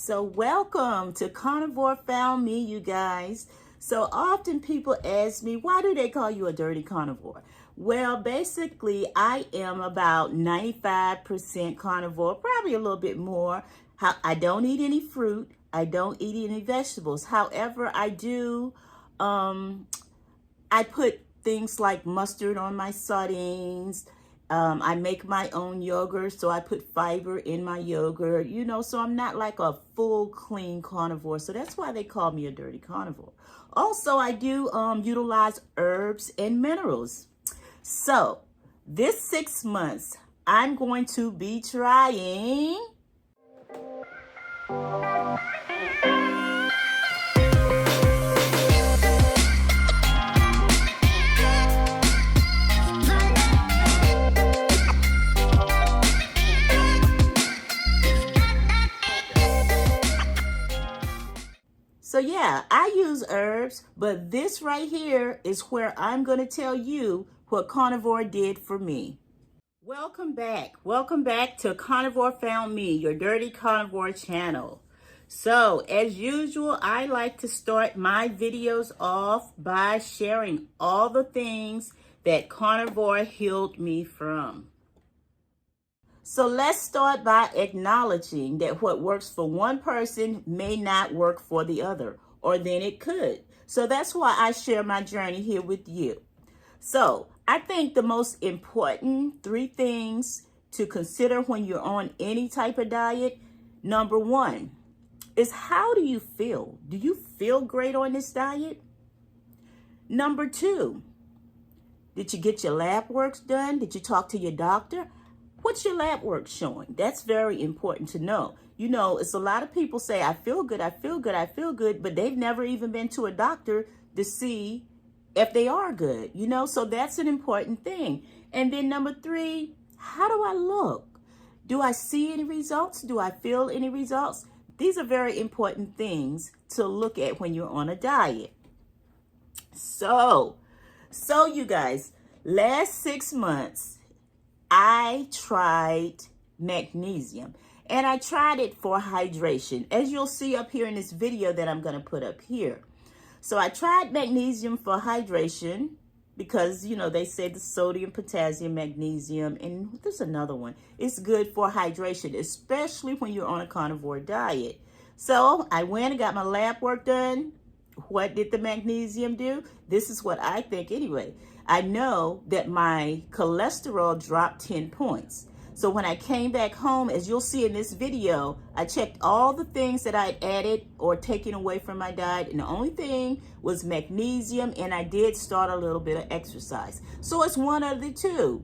So welcome to Carnivore Found Me, you guys. So often people ask me, why do they call you a dirty carnivore? Well, basically, I am about 95% carnivore, probably a little bit more. I don't eat any fruit. I don't eat any vegetables. However, I do, I put things like mustard on my sardines. I make my own yogurt, so I put fiber in my yogurt, so I'm not like a full clean carnivore. So that's why they call me a dirty carnivore. Also, I do utilize herbs and minerals. So this 6 months, I'm going to be trying So yeah, I use herbs, but this right here is where I'm going to tell you what Carnivore did for me. Welcome back. Welcome back to Carnivore Found Me, your dirty carnivore channel. So as usual, I like to start my videos off by sharing all the things that Carnivore healed me from. So let's start by acknowledging that what works for one person may not work for the other, or then it could. So that's why I share my journey here with you. So I think the most important 3 things to consider when you're on any type of diet, number 1, is how do you feel? Do you feel great on this diet? Number 2, did you get your lab work done? Did you talk to your doctor? What's your lab work showing? That's very important to know. It's a lot of people say, I feel good, I feel good, I feel good, but they've never even been to a doctor to see if they are good, so that's an important thing. And then number 3, how do I look? Do I see any results? Do I feel any results? These are very important things to look at when you're on a diet. So you guys, last 6 months, I tried magnesium, and I tried it for hydration, as you'll see up here in this video that I'm going to put up here. So I tried magnesium for hydration because, they say the sodium, potassium, magnesium, and there's another one. It's good for hydration, especially when you're on a carnivore diet. So I went and got my lab work done. What did the magnesium do? This is what I think anyway. I know that my cholesterol dropped 10 points. So when I came back home, as you'll see in this video, I checked all the things that I'd added or taken away from my diet, and the only thing was magnesium, and I did start a little bit of exercise. So it's one of the two.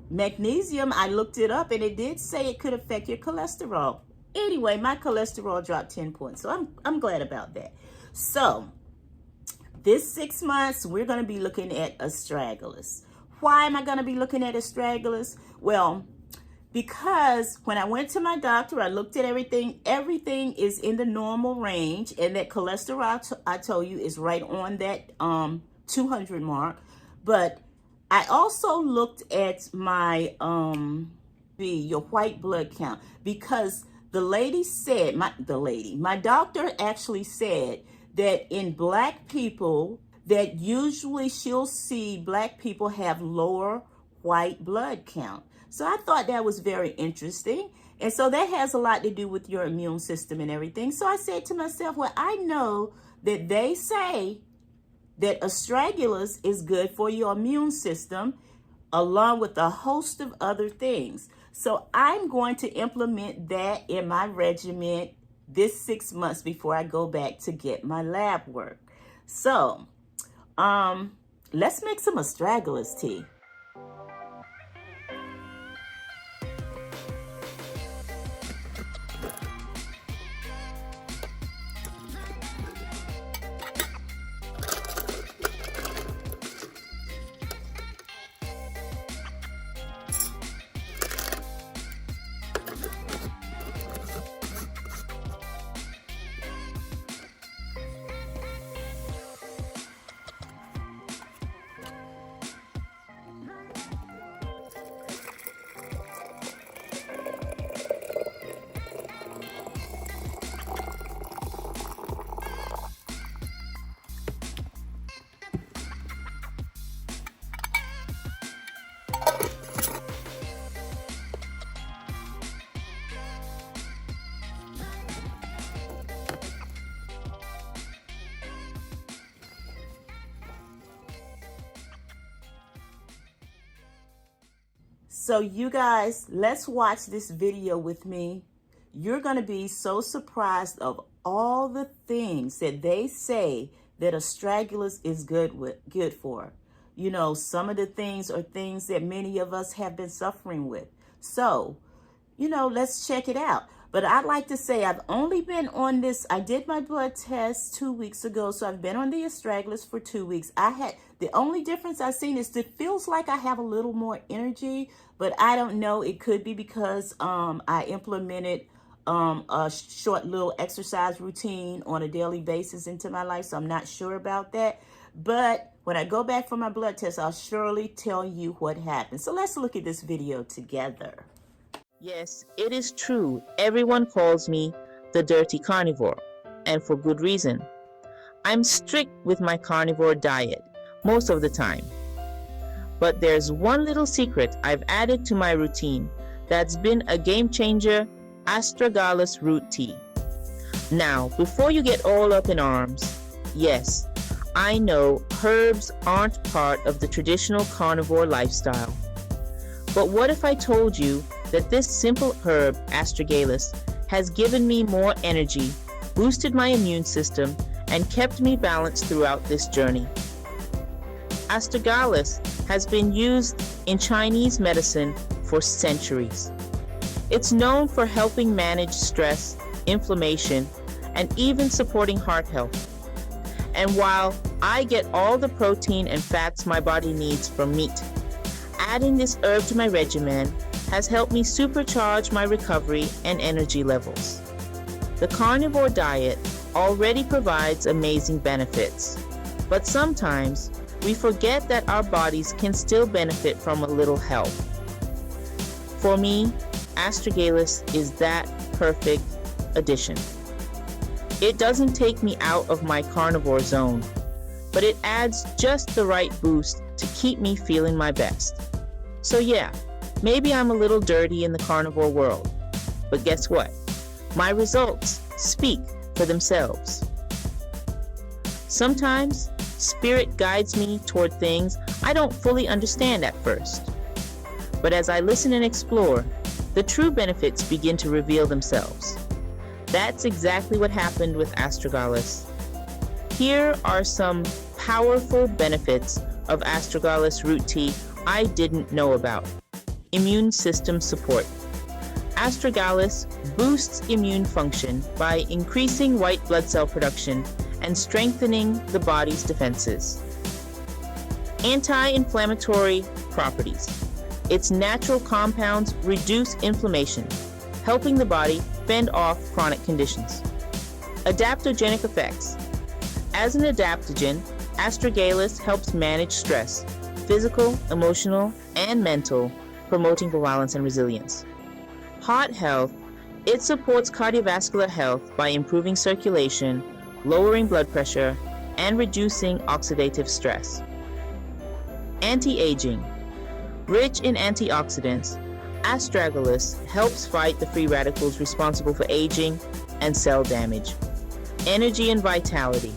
Magnesium, I looked it up, and it did say it could affect your cholesterol. Anyway, my cholesterol dropped 10 points, so I'm glad about that. So this 6 months, we're going to be looking at Astragalus. Why am I going to be looking at Astragalus? Well, because when I went to my doctor, I looked at everything. Everything is in the normal range, and that cholesterol, I told you, is right on that 200 mark. But I also looked at my your white blood count, because the lady said, my doctor actually said that in Black people, that usually she'll see Black people have lower white blood count. So I thought that was very interesting. And so that has a lot to do with your immune system and everything. So I said to myself, well, I know that they say that Astragalus is good for your immune system, along with a host of other things. So I'm going to implement that in my regimen this 6 months before I go back to get my lab work. So, let's make some Astragalus tea. So you guys, let's watch this video with me. You're going to be so surprised of all the things that they say that Astragalus is good for. You know, some of the things are things that many of us have been suffering with. So, you know, let's check it out. But I'd like to say I've only been on this. I did my blood test 2 weeks ago, so I've been on the Astragalus for 2 weeks. The only difference I've seen is it feels like I have a little more energy, but I don't know. It could be because I implemented a short little exercise routine on a daily basis into my life, so I'm not sure about that. But when I go back for my blood test, I'll surely tell you what happened. So let's look at this video together. Yes, it is true. Everyone calls me the dirty carnivore, and for good reason. I'm strict with my carnivore diet most of the time. But there's one little secret I've added to my routine that's been a game changer: Astragalus root tea. Now, before you get all up in arms, yes, I know herbs aren't part of the traditional carnivore lifestyle. But what if I told you that this simple herb, Astragalus, has given me more energy, boosted my immune system, and kept me balanced throughout this journey? Astragalus has been used in Chinese medicine for centuries. It's known for helping manage stress, inflammation, and even supporting heart health. And while I get all the protein and fats my body needs from meat, adding this herb to my regimen has helped me supercharge my recovery and energy levels. The carnivore diet already provides amazing benefits, but sometimes we forget that our bodies can still benefit from a little help. For me, Astragalus is that perfect addition. It doesn't take me out of my carnivore zone, but it adds just the right boost to keep me feeling my best. So yeah, maybe I'm a little dirty in the carnivore world, but guess what? My results speak for themselves. Sometimes, spirit guides me toward things I don't fully understand at first. But as I listen and explore, the true benefits begin to reveal themselves. That's exactly what happened with Astragalus. Here are some powerful benefits of Astragalus root tea I didn't know about. Immune system support. Astragalus boosts immune function by increasing white blood cell production and strengthening the body's defenses. Anti-inflammatory properties. Its natural compounds reduce inflammation, helping the body fend off chronic conditions. Adaptogenic effects. As an adaptogen, Astragalus helps manage stress, physical, emotional, and mental, promoting balance and resilience. Heart health. It supports cardiovascular health by improving circulation, lowering blood pressure, and reducing oxidative stress. Anti-aging. Rich in antioxidants, Astragalus helps fight the free radicals responsible for aging and cell damage. Energy and vitality.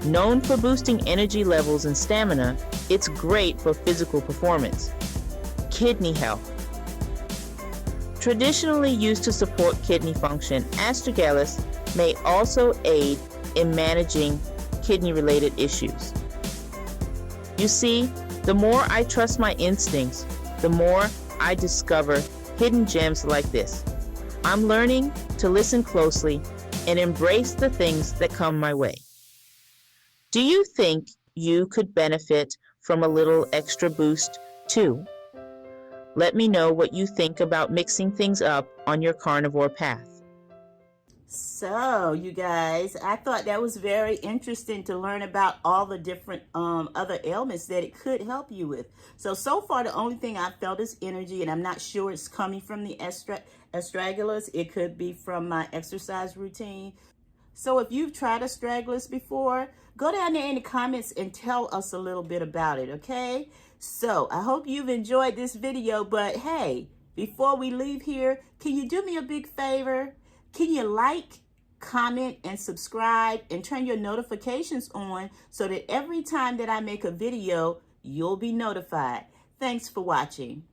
Known for boosting energy levels and stamina, it's great for physical performance. Kidney health. Traditionally used to support kidney function, Astragalus may also aid in managing kidney-related issues. You see, the more I trust my instincts, the more I discover hidden gems like this. I'm learning to listen closely and embrace the things that come my way. Do you think you could benefit from a little extra boost too? Let me know what you think about mixing things up on your carnivore path. So, you guys, I thought that was very interesting to learn about all the different other ailments that it could help you with. So far, the only thing I felt is energy, and I'm not sure it's coming from the Astragalus. It could be from my exercise routine. So if you've tried Astragalus before, go down there in the comments and tell us a little bit about it, okay? So I hope you've enjoyed this video, but hey, before we leave here, can you do me a big favor? Can you like, comment, and subscribe and turn your notifications on so that every time that I make a video, you'll be notified. Thanks for watching.